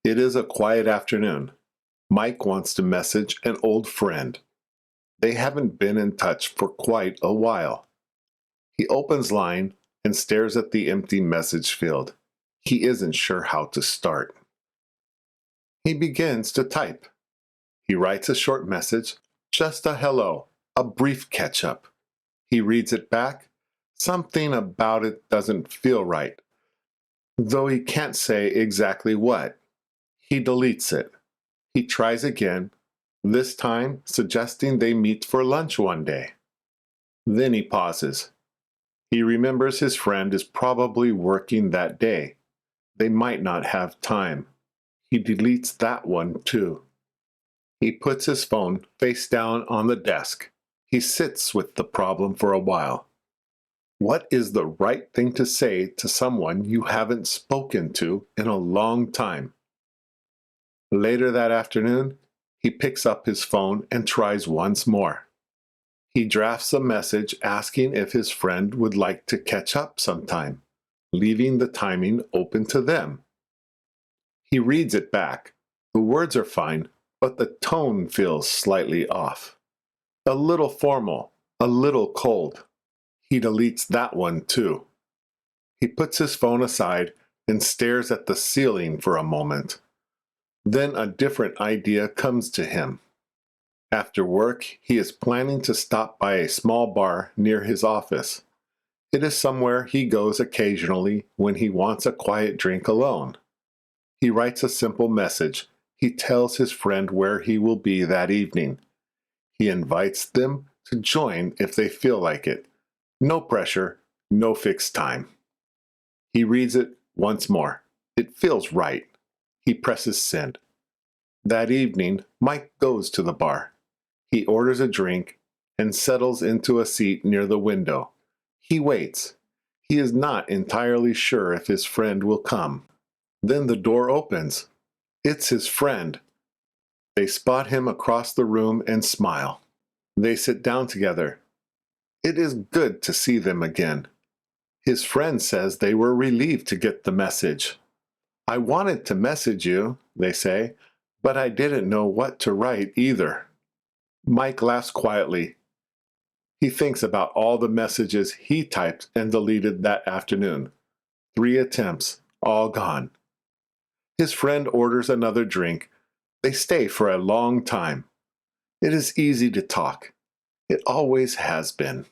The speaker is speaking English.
It is a quiet afternoon. Mike wants to message an old friend. They haven't been in touch for quite a while. He opens Line and stares at the empty message field. He isn't sure how to start. He begins to type. He writes a short message, just a hello, a brief catch-up. He reads it back. Something about it doesn't feel right, though he can't say exactly what. He deletes it. He tries again, this time suggesting they meet for lunch one day. Then he pauses. He remembers his friend is probably working that day. They might not have time. He deletes that one too. He puts his phone face down on the desk. He sits with the problem for a while. What is the right thing to say to someone you haven't spoken to in a long time? Later that afternoon, he picks up his phone and tries once more. He drafts a message asking if his friend would like to catch up sometime, leaving the timing open to them. He reads it back. The words are fine, but the tone feels slightly off. A little formal, a little cold. He deletes that one too. He puts his phone aside and stares at the ceiling for a moment. Then a different idea comes to him. After work, he is planning to stop by a small bar near his office. It is somewhere he goes occasionally when he wants a quiet drink alone. He writes a simple message. He tells his friend where he will be that evening. He invites them to join if they feel like it. No pressure, no fixed time. He reads it once more. It feels right. He presses send. That evening, Mike goes to the bar. He orders a drink and settles into a seat near the window. He waits. He is not entirely sure if his friend will come. Then the door opens. It's his friend. They spot him across the room and smile. They sit down together. It is good to see them again. His friend says they were relieved to get the message. I wanted to message you, they say, but I didn't know what to write either. Mike laughs quietly. He thinks about all the messages he typed and deleted that afternoon. 3 attempts, all gone. His friend orders another drink. They stay for a long time. It is easy to talk. It always has been.